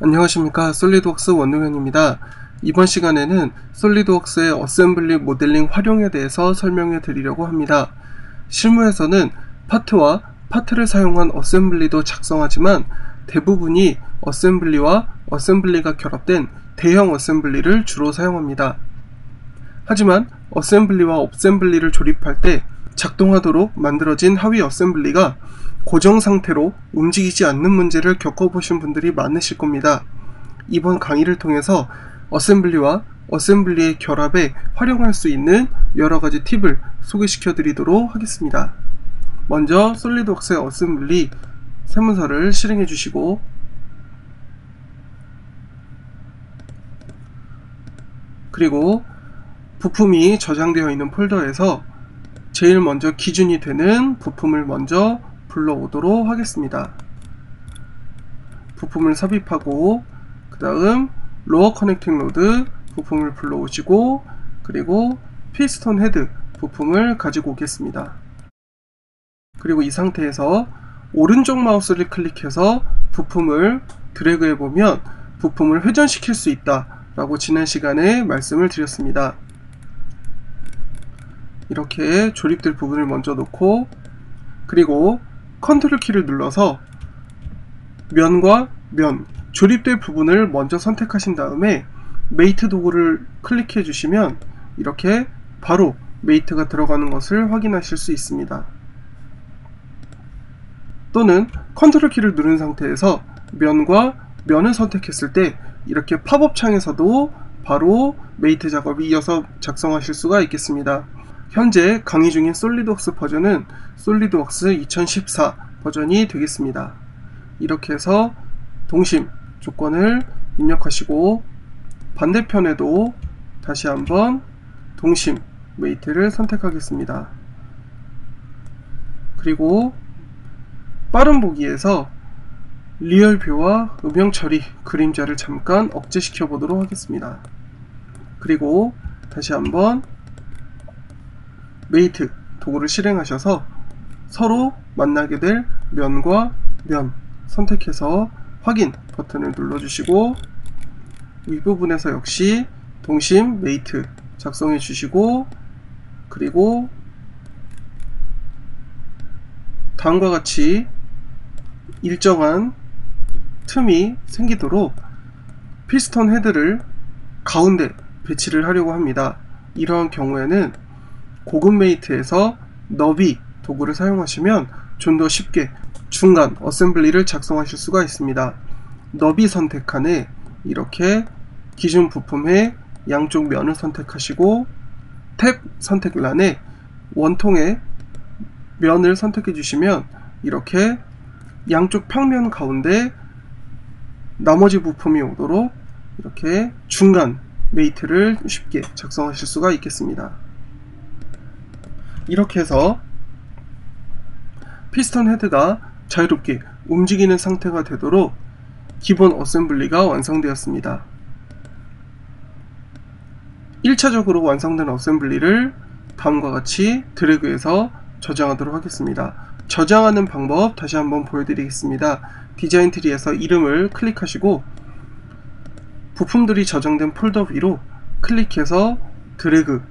안녕하십니까, 솔리드웍스 원동현입니다. 이번 시간에는 솔리드웍스의 어셈블리 모델링 활용에 대해서 설명해 드리려고 합니다. 실무에서는 파트와 파트를 사용한 어셈블리도 작성하지만 대부분이 어셈블리와 어셈블리가 결합된 대형 어셈블리를 주로 사용합니다. 하지만 어셈블리와 업셈블리를 조립할 때 작동하도록 만들어진 하위 어셈블리가 고정 상태로 움직이지 않는 문제를 겪어보신 분들이 많으실 겁니다. 이번 강의를 통해서 어셈블리와 어셈블리의 결합에 활용할 수 있는 여러가지 팁을 소개시켜 드리도록 하겠습니다. 먼저 솔리드웍스의 어셈블리 설문서를 실행해 주시고, 그리고 부품이 저장되어 있는 폴더에서 제일 먼저 기준이 되는 부품을 먼저 불러오도록 하겠습니다. 부품을 삽입하고 그 다음 로어 커넥팅 로드 부품을 불러오시고, 그리고 피스톤 헤드 부품을 가지고 오겠습니다. 그리고 이 상태에서 오른쪽 마우스를 클릭해서 부품을 드래그 해보면 부품을 회전시킬 수 있다 라고 지난 시간에 말씀을 드렸습니다. 이렇게 조립될 부분을 먼저 놓고, 그리고 컨트롤 키를 눌러서 면과 면, 조립될 부분을 먼저 선택하신 다음에 메이트 도구를 클릭해 주시면 이렇게 바로 메이트가 들어가는 것을 확인하실 수 있습니다. 또는 컨트롤 키를 누른 상태에서 면과 면을 선택했을 때 이렇게 팝업 창에서도 바로 메이트 작업이 이어서 작성하실 수가 있겠습니다. 현재 강의 중인 솔리드웍스 버전은 솔리드웍스 2014 버전이 되겠습니다. 이렇게 해서 동심 조건을 입력하시고, 반대편에도 다시 한번 동심 메이트를 선택하겠습니다. 그리고 빠른 보기에서 리얼뷰와 음영 처리 그림자를 잠깐 억제시켜 보도록 하겠습니다. 그리고 다시 한번 메이트 도구를 실행하셔서 서로 만나게 될 면과 면 선택해서 확인 버튼을 눌러주시고, 윗부분에서 역시 동심 메이트 작성해 주시고, 그리고 다음과 같이 일정한 틈이 생기도록 피스톤 헤드를 가운데 배치를 하려고 합니다. 이러한 경우에는 고급 메이트에서 너비 도구를 사용하시면 좀 더 쉽게 중간 어셈블리를 작성하실 수가 있습니다. 너비 선택칸에 이렇게 기준 부품의 양쪽 면을 선택하시고, 탭 선택란에 원통의 면을 선택해 주시면 이렇게 양쪽 평면 가운데 나머지 부품이 오도록 이렇게 중간 메이트를 쉽게 작성하실 수가 있겠습니다. 이렇게 해서 피스톤 헤드가 자유롭게 움직이는 상태가 되도록 기본 어셈블리가 완성되었습니다. 1차적으로 완성된 어셈블리를 다음과 같이 드래그해서 저장하도록 하겠습니다. 저장하는 방법 다시 한번 보여드리겠습니다. 디자인 트리에서 이름을 클릭하시고 부품들이 저장된 폴더 위로 클릭해서 드래그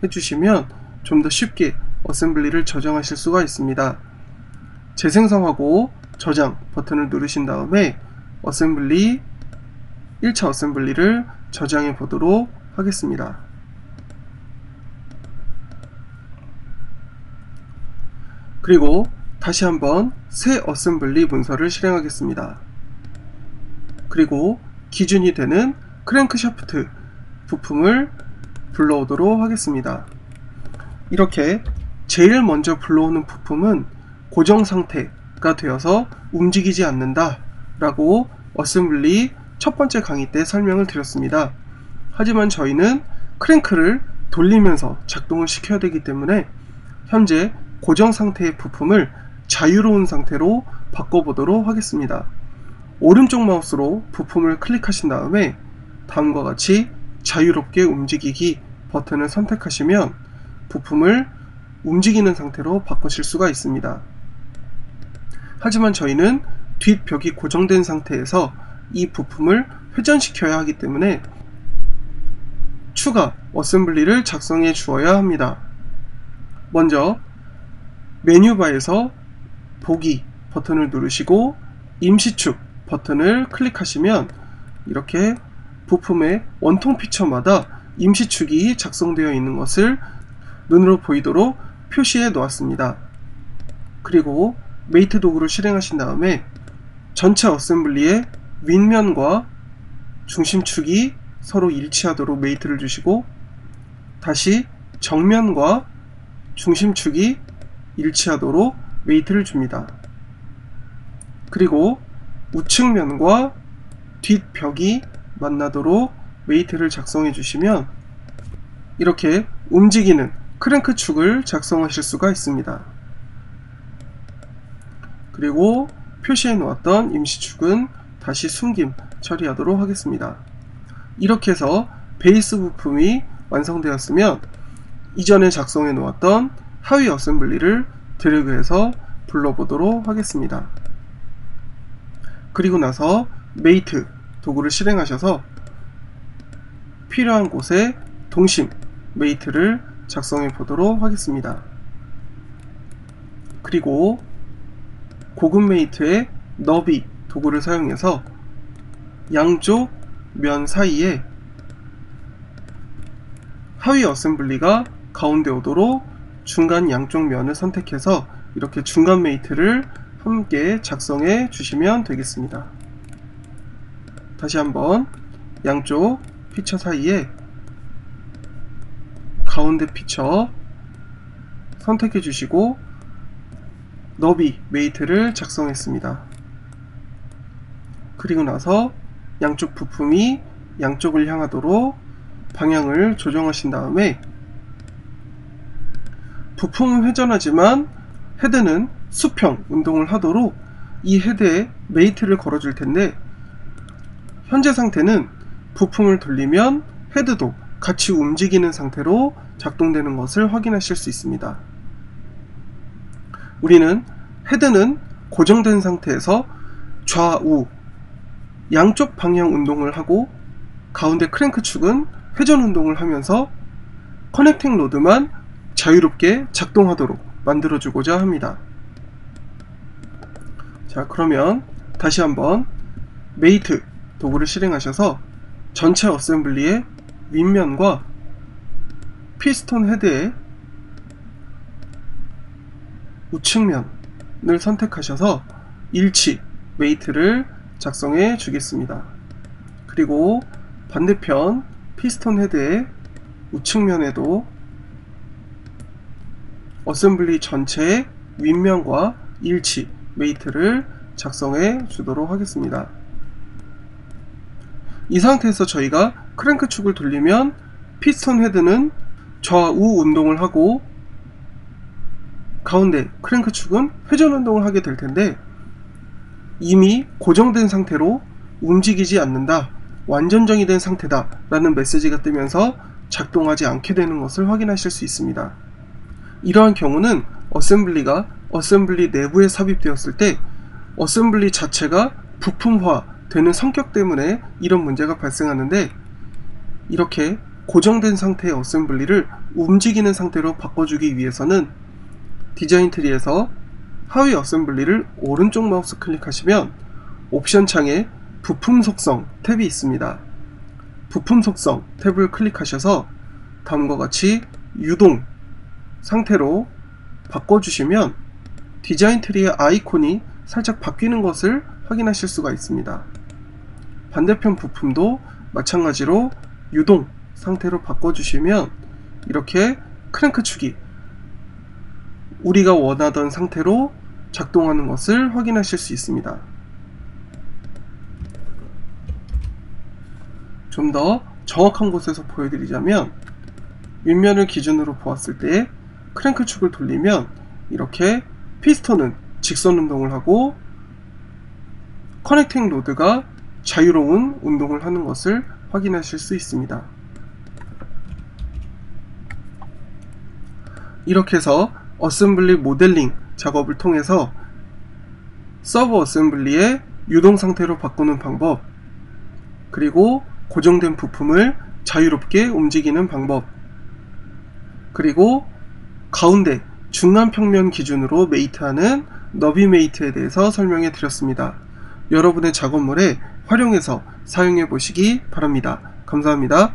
해주시면 좀 더 쉽게 어셈블리를 저장하실 수가 있습니다. 재생성하고 저장 버튼을 누르신 다음에 어셈블리 1차 어셈블리를 저장해 보도록 하겠습니다. 그리고 다시 한번 새 어셈블리 문서를 실행하겠습니다. 그리고 기준이 되는 크랭크샤프트 부품을 불러오도록 하겠습니다. 이렇게 제일 먼저 불러오는 부품은 고정 상태가 되어서 움직이지 않는다 라고 어셈블리 첫 번째 강의 때 설명을 드렸습니다. 하지만 저희는 크랭크를 돌리면서 작동을 시켜야 되기 때문에 현재 고정 상태의 부품을 자유로운 상태로 바꿔보도록 하겠습니다. 오른쪽 마우스로 부품을 클릭하신 다음에 다음과 같이 자유롭게 움직이기 버튼을 선택하시면 부품을 움직이는 상태로 바꾸실 수가 있습니다. 하지만 저희는 뒷벽이 고정된 상태에서 이 부품을 회전시켜야 하기 때문에 추가 어셈블리를 작성해 주어야 합니다. 먼저 메뉴바에서 보기 버튼을 누르시고 임시축 버튼을 클릭하시면 이렇게 부품의 원통 피처마다 임시축이 작성되어 있는 것을 눈으로 보이도록 표시해 놓았습니다. 그리고 메이트 도구를 실행하신 다음에 전체 어셈블리의 윗면과 중심축이 서로 일치하도록 메이트를 주시고 다시 정면과 중심축이 일치하도록 메이트를 줍니다. 그리고 우측면과 뒷벽이 만나도록 메이트를 작성해 주시면 이렇게 움직이는 크랭크 축을 작성하실 수가 있습니다. 그리고 표시해 놓았던 임시축은 다시 숨김 처리하도록 하겠습니다. 이렇게 해서 베이스 부품이 완성되었으면 이전에 작성해 놓았던 하위 어셈블리를 드래그해서 불러보도록 하겠습니다. 그리고 나서 메이트 도구를 실행하셔서 필요한 곳에 동심 메이트를 작성해 보도록 하겠습니다. 그리고 고급 메이트의 너비 도구를 사용해서 양쪽 면 사이에 하위 어셈블리가 가운데 오도록 중간 양쪽 면을 선택해서 이렇게 중간 메이트를 함께 작성해 주시면 되겠습니다. 다시 한번 양쪽 피처 사이에 가운데 피처 선택해 주시고 너비 메이트를 작성했습니다. 그리고 나서 양쪽 부품이 양쪽을 향하도록 방향을 조정하신 다음에 부품은 회전하지만 헤드는 수평 운동을 하도록 이 헤드에 메이트를 걸어줄 텐데 현재 상태는 부품을 돌리면 헤드도 같이 움직이는 상태로 작동되는 것을 확인하실 수 있습니다. 우리는 헤드는 고정된 상태에서 좌우 양쪽 방향 운동을 하고 가운데 크랭크 축은 회전 운동을 하면서 커넥팅 로드만 자유롭게 작동하도록 만들어주고자 합니다. 자, 그러면 다시 한번 메이트 도구를 실행하셔서 전체 어셈블리의 윗면과 피스톤 헤드의 우측면을 선택하셔서 일치 메이트를 작성해 주겠습니다. 그리고 반대편 피스톤 헤드의 우측면에도 어셈블리 전체의 윗면과 일치 메이트를 작성해 주도록 하겠습니다. 이 상태에서 저희가 크랭크 축을 돌리면 피스톤 헤드는 좌우 운동을 하고 가운데 크랭크 축은 회전 운동을 하게 될 텐데 이미 고정된 상태로 움직이지 않는다, 완전정이 된 상태다 라는 메시지가 뜨면서 작동하지 않게 되는 것을 확인하실 수 있습니다. 이러한 경우는 어셈블리가 어셈블리 내부에 삽입되었을 때 어셈블리 자체가 부품화 되는 성격 때문에 이런 문제가 발생하는데 이렇게 고정된 상태의 어셈블리를 움직이는 상태로 바꿔주기 위해서는 디자인 트리에서 하위 어셈블리를 오른쪽 마우스 클릭하시면 옵션 창에 부품 속성 탭이 있습니다. 부품 속성 탭을 클릭하셔서 다음과 같이 유동 상태로 바꿔주시면 디자인 트리의 아이콘이 살짝 바뀌는 것을 확인하실 수가 있습니다. 반대편 부품도 마찬가지로 유동 상태로 바꿔주시면 이렇게 크랭크 축이 우리가 원하던 상태로 작동하는 것을 확인하실 수 있습니다. 좀 더 정확한 곳에서 보여드리자면 윗면을 기준으로 보았을 때 크랭크 축을 돌리면 이렇게 피스톤은 직선 운동을 하고 커넥팅 로드가 자유로운 운동을 하는 것을 확인하실 수 있습니다. 이렇게 해서 어셈블리 모델링 작업을 통해서 서브 어셈블리의 유동 상태로 바꾸는 방법, 그리고 고정된 부품을 자유롭게 움직이는 방법, 그리고 가운데 중간 평면 기준으로 메이트하는 너비 메이트에 대해서 설명해 드렸습니다. 여러분의 작업물에 활용해서 사용해 보시기 바랍니다. 감사합니다.